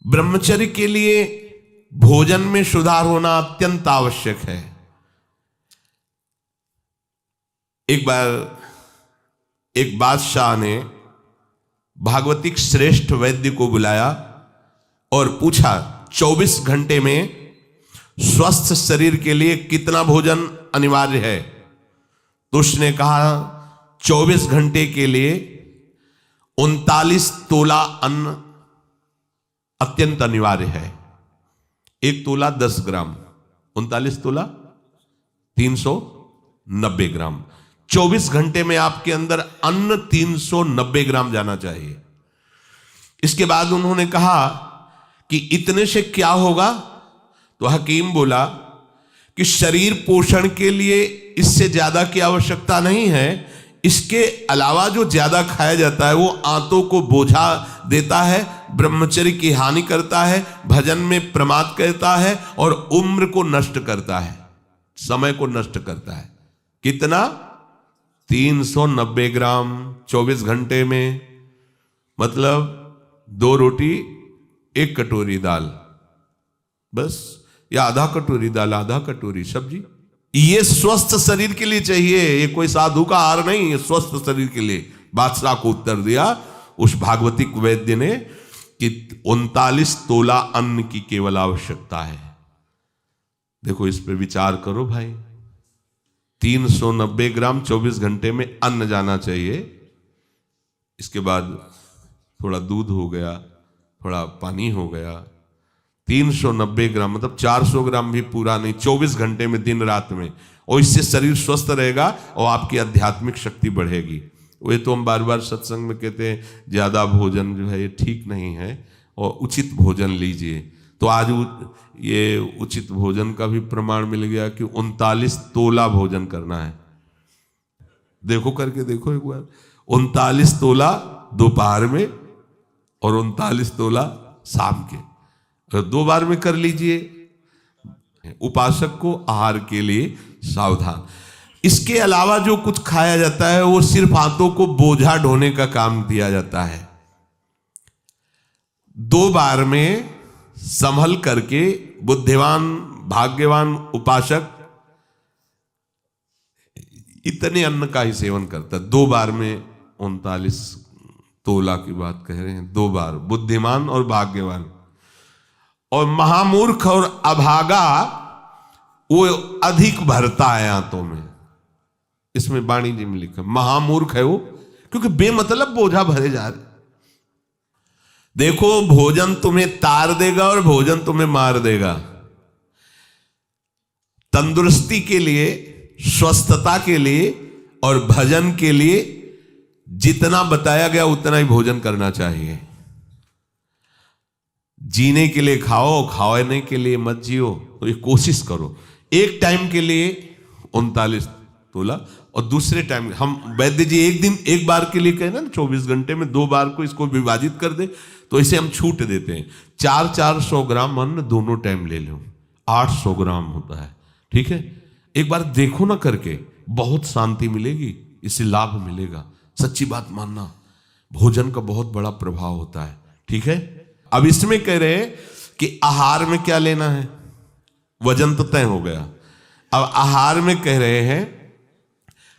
ब्रह्मचर्य के लिए भोजन में सुधार होना अत्यंत आवश्यक है। एक बार एक बादशाह ने भागवतिक श्रेष्ठ वैद्य को बुलाया और पूछा 24 घंटे में स्वस्थ शरीर के लिए कितना भोजन अनिवार्य है। तो उसने कहा 24 घंटे के लिए 39 तोला अन्न अत्यंत अनिवार्य है। 1 तोला 10 ग्राम, 39 तोला 390 ग्राम। 24 घंटे में आपके अंदर अन्न 390 ग्राम जाना चाहिए। इसके बाद उन्होंने कहा कि इतने से क्या होगा? तो हकीम बोला कि शरीर पोषण के लिए इससे ज्यादा की आवश्यकता नहीं है। इसके अलावा जो ज्यादा खाया जाता है वो आंतों को बोझा देता है, ब्रह्मचर्य की हानि करता है, भजन में प्रमाद करता है और उम्र को नष्ट करता है, समय को नष्ट करता है। कितना? 390 ग्राम 24 घंटे में, मतलब 2 रोटी 1 कटोरी दाल बस, या आधा कटोरी दाल आधा कटोरी सब्जी। ये स्वस्थ शरीर के लिए चाहिए, ये कोई साधु का आहार नहीं, ये स्वस्थ शरीर के लिए। बादशाह को उत्तर दिया उस भागवतिक वैद्य ने कि 39 तोला अन्न की केवल आवश्यकता है। देखो इस पे विचार करो भाई। 390 ग्राम 24 घंटे में अन्न जाना चाहिए। इसके बाद थोड़ा दूध हो गया, थोड़ा पानी हो गया। 390 ग्राम मतलब 400 ग्राम भी पूरा नहीं, 24 घंटे में, दिन रात में। और इससे शरीर स्वस्थ रहेगा और आपकी आध्यात्मिक शक्ति बढ़ेगी। वो तो हम बार बार सत्संग में कहते हैं ज्यादा भोजन जो है ये ठीक नहीं है और उचित भोजन लीजिए। तो आज ये उचित भोजन का भी प्रमाण मिल गया कि 39 तोला भोजन करना है। देखो करके देखो एक बार, 39 तोला दोपहर में और 39 तोला शाम के, 2 बार में कर लीजिए। उपासक को आहार के लिए सावधान। इसके अलावा जो कुछ खाया जाता है वो सिर्फ हाथों को बोझा ढोने का काम दिया जाता है। 2 बार में संभल करके बुद्धिमान भाग्यवान उपासक इतने अन्न का ही सेवन करता है। 2 बार में 39 तोला की बात कह रहे हैं, 2 बार, बुद्धिमान और भाग्यवान। और महामूर्ख और अभागा वो अधिक भरता है आंतों में। इसमें वाणी जी में लिखा महामूर्ख है वो, क्योंकि बेमतलब बोझा भरे जा रहे। देखो भोजन तुम्हें तार देगा और भोजन तुम्हें मार देगा। तंदुरुस्ती के लिए, स्वस्थता के लिए और भजन के लिए जितना बताया गया उतना ही भोजन करना चाहिए। जीने के लिए खाओ, खाने के लिए मत जियो। तो ये कोशिश करो। एक टाइम के लिए 39 तोला और दूसरे टाइम हम वैद्य जी एक दिन एक बार के लिए कहे ना 24 घंटे में 2 बार को इसको विभाजित कर दे, तो इसे हम छूट देते हैं। 400 ग्राम अन्न दोनों टाइम ले लो, 800 ग्राम होता है। ठीक है, एक बार देखो ना करके, बहुत शांति मिलेगी, इससे लाभ मिलेगा। सच्ची बात मानना, भोजन का बहुत बड़ा प्रभाव होता है। ठीक है, अब इसमें कह रहे हैं कि आहार में क्या लेना है। वजन तो तय हो गया। अब आहार में कह रहे हैं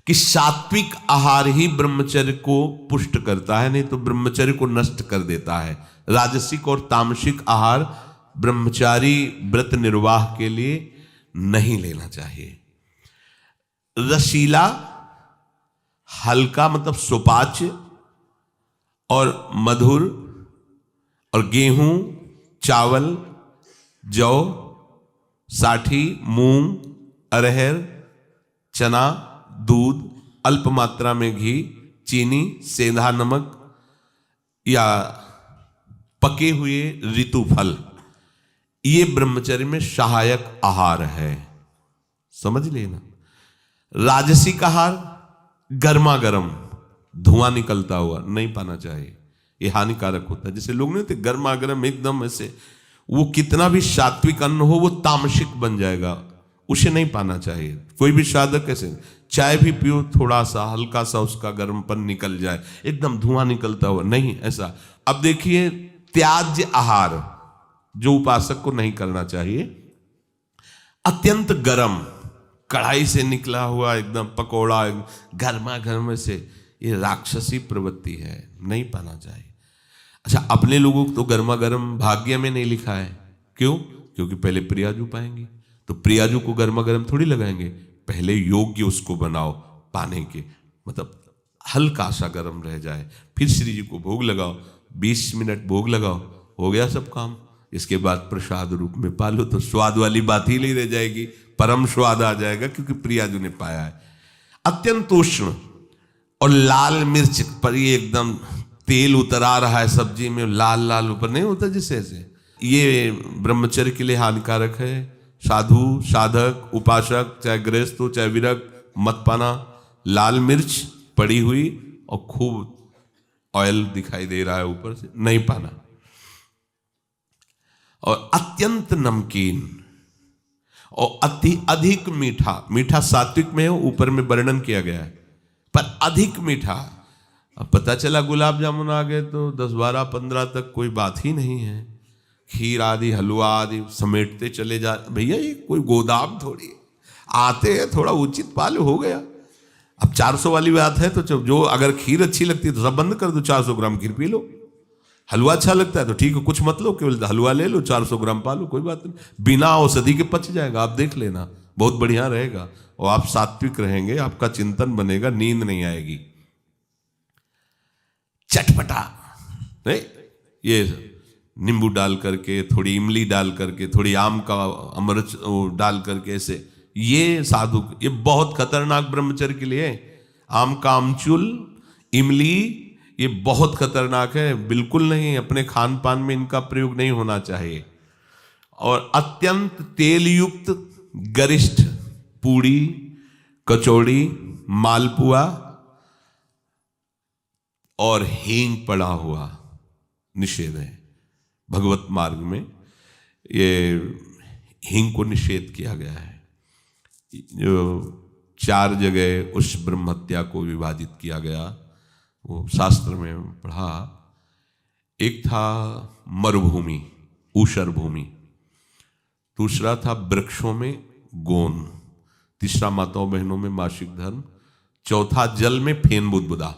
कि सात्विक आहार ही ब्रह्मचर्य को पुष्ट करता है, नहीं तो ब्रह्मचर्य को नष्ट कर देता है। राजसिक और तामसिक आहार ब्रह्मचारी व्रत निर्वाह के लिए नहीं लेना चाहिए। रसीला, हल्का मतलब सुपाच्य और मधुर, और गेहूं, चावल, जौ, साठी, मूंग, अरहर, चना, दूध, अल्प मात्रा में घी, चीनी, सेंधा नमक या पके हुए ऋतु फल, ये ब्रह्मचर्य में सहायक आहार है। समझ लेना। राजसिक आहार गर्मा गर्म धुआं निकलता हुआ नहीं पाना चाहिए, ये हानिकारक होता है। जैसे लोग नहीं होते गर्मा गर्म एकदम ऐसे, वो कितना भी सात्विक अन्न हो वो तामसिक बन जाएगा, उसे नहीं पाना चाहिए। कोई भी साधक ऐसे चाय भी पियो, थोड़ा सा हल्का सा उसका गर्मपन निकल जाए, एकदम धुआं निकलता हुआ नहीं, ऐसा। अब देखिए त्याज्य आहार, जो उपासक को नहीं करना चाहिए। अत्यंत गर्म, कढ़ाई से निकला हुआ एकदम पकोड़ा गर्मा गर्म से, ये राक्षसी प्रवृत्ति है, नहीं पाना चाहिए। अच्छा, अपने लोगों को तो गर्मा गर्म भाग्य में नहीं लिखा है। क्यों? क्योंकि पहले प्रियाजू पाएंगे, तो प्रियाजू को गर्मा गर्म थोड़ी लगाएंगे, पहले योग्य उसको बनाओ पाने के, मतलब हल्का सा गर्म रह जाए, फिर श्री जी को भोग लगाओ, 20 मिनट भोग लगाओ, हो गया सब काम। इसके बाद प्रसाद रूप में पालो तो स्वाद वाली बात ही नहीं रह जाएगी, परम स्वाद आ जाएगा, क्योंकि प्रियाजू ने पाया है। अत्यंत उष्ण और लाल मिर्च पर ये एकदम तेल उतर आ रहा है सब्जी में, लाल लाल ऊपर नहीं होता जिससे ऐसे, ये ब्रह्मचर्य के लिए हानिकारक है। साधु साधक उपासक चाहे गृहस्थ हो चाहे विरक्त मत पाना। लाल मिर्च पड़ी हुई और खूब ऑयल दिखाई दे रहा है ऊपर से, नहीं पाना। और अत्यंत नमकीन और अति अधिक मीठा, मीठा सात्विक में हो, ऊपर में वर्णन किया गया है, पर अधिक मीठा। अब पता चला गुलाब जामुन आ गए तो 10, 12, 15 तक कोई बात ही नहीं है। खीर आदि हलवा आदि समेटते चले जा, भैया ये कोई गोदाम थोड़ी है, आते हैं थोड़ा उचित पाल हो गया। अब 400 वाली बात है तो जो अगर खीर अच्छी लगती है तो सब बंद कर दो, 400 ग्राम खीर पी लो। हलवा अच्छा लगता है तो ठीक है, कुछ मत लो, केवल हलवा ले लो, 400 ग्राम पालो, कोई बात नहीं, बिना औषधि के पच जाएगा। आप देख लेना, बहुत बढ़िया रहेगा और आप सात्विक रहेंगे, आपका चिंतन बनेगा, नींद नहीं आएगी। चटपटा नहीं, ये नींबू डाल करके, थोड़ी इमली डाल करके, थोड़ी आम का अमृत डाल करके, ऐसे ये साधु, ये बहुत खतरनाक ब्रह्मचर्य के लिए। आम का आमचूल, इमली, ये बहुत खतरनाक है, बिल्कुल नहीं, अपने खान पान में इनका प्रयोग नहीं होना चाहिए। और अत्यंत तेल युक्त गरिष्ठ पूड़ी, कचौड़ी, मालपुआ और हींग पड़ा हुआ निषेध है। भगवत मार्ग में ये हींग को निषेध किया गया है। जो 4 जगह उस ब्रह्म हत्या को विभाजित किया गया, वो शास्त्र में पढ़ा। एक था मरुभूमि, ऊषर भूमि, दूसरा था वृक्षों में गोन, तीसरा माताओं बहनों में मासिक धर्म, चौथा जल में फेन बुदबुदा।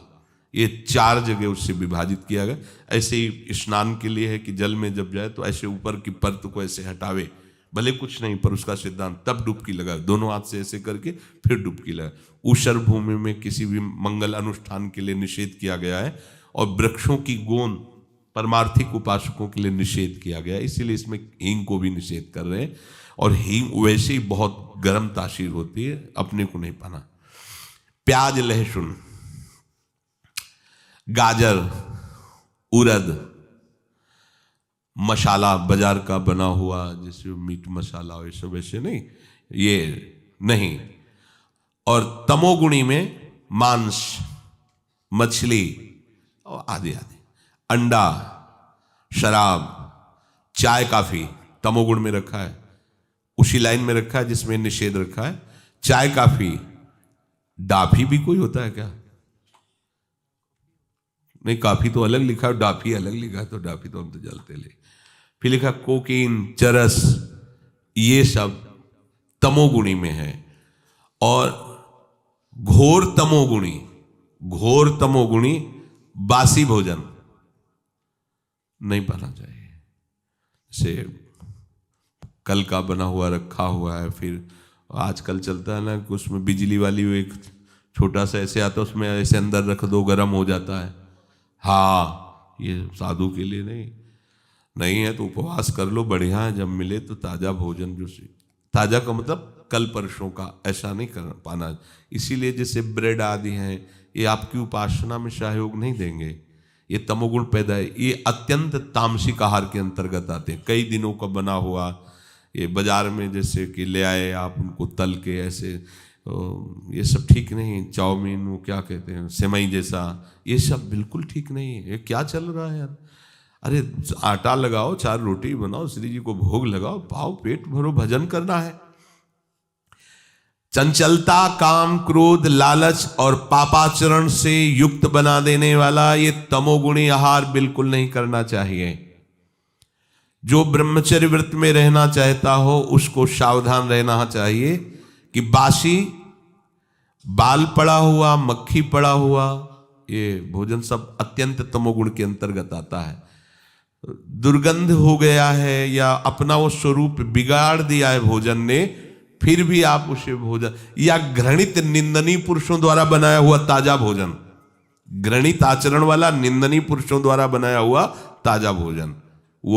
ये 4 जगह उससे विभाजित किया गया। ऐसे ही स्नान के लिए है कि जल में जब जाए तो ऐसे ऊपर की परत को ऐसे हटावे, भले कुछ नहीं, पर उसका सिद्धांत, तब डुबकी लगाए, दोनों हाथ से ऐसे करके फिर डुबकी लगाए। ऊषर भूमि में किसी भी मंगल अनुष्ठान के लिए निषेध किया गया है, और वृक्षों की गोंद परमार्थिक उपासकों के लिए निषेध किया गया है, इसीलिए इसमें हींग को भी निषेध कर रहे हैं। और हींग वैसे ही बहुत गर्म तासीर होती है, अपने को नहीं पाना। प्याज, लहसुन, गाजर, उड़द, मसाला बाजार का बना हुआ जैसे मीट मसाला और ये सब, ऐसे नहीं, ये नहीं। और तमोगुणी में मांस, मछली और आदि आदि, अंडा, शराब, चाय, काफी तमोगुण में रखा है, उसी लाइन में रखा है जिसमें निषेध रखा है। चाय, काफी, डाफी भी कोई होता है क्या? नहीं, काफी तो अलग लिखा है, डाफी अलग लिखा है, तो डाफी तो हम तो जलते ले। फिर लिखा कोकीन, चरस, ये सब तमोगुणी में है। और घोर तमोगुणी, घोर तमोगुणी बासी भोजन नहीं पाना चाहिए। जैसे कल का बना हुआ रखा हुआ है, फिर आजकल चलता है ना कि उसमें बिजली वाली एक छोटा सा ऐसे आता है, उसमें ऐसे अंदर रख दो, गर्म हो जाता है। हाँ, ये साधु के लिए नहीं है तो उपवास कर लो, बढ़िया है। जब मिले तो ताज़ा भोजन, जो ताज़ा का मतलब कल परसों का, ऐसा नहीं कर पाना। इसीलिए जैसे ब्रेड आदि हैं, ये आपकी उपासना में सहयोग नहीं देंगे, ये तमोगुण पैदा है। ये अत्यंत तामसिक आहार के अंतर्गत आते हैं। कई दिनों का बना हुआ ये बाजार में जैसे कि ले आए आप, उनको तल के ऐसे, ये सब ठीक नहीं। चाउमीन, वो क्या कहते हैं, सेवई जैसा, ये सब बिल्कुल ठीक नहीं है। ये क्या चल रहा है यार? अरे आटा लगाओ, 4 रोटी बनाओ, श्री जी को भोग लगाओ, पाओ, पेट भरो, भजन करना है। चंचलता, काम, क्रोध, लालच और पापाचरण से युक्त बना देने वाला ये तमोगुणी आहार बिल्कुल नहीं करना चाहिए। जो ब्रह्मचर्य व्रत में रहना चाहता हो उसको सावधान रहना चाहिए कि बासी, बाल पड़ा हुआ, मक्खी पड़ा हुआ, ये भोजन सब अत्यंत तमोगुण के अंतर्गत आता है। दुर्गंध हो गया है या अपना वो स्वरूप बिगाड़ दिया है भोजन ने, फिर भी आप उसे भोजन, या घृणित निंदनीय पुरुषों द्वारा बनाया हुआ ताजा भोजन, घृणित आचरण वाला निंदनीय पुरुषों द्वारा बनाया हुआ ताजा भोजन,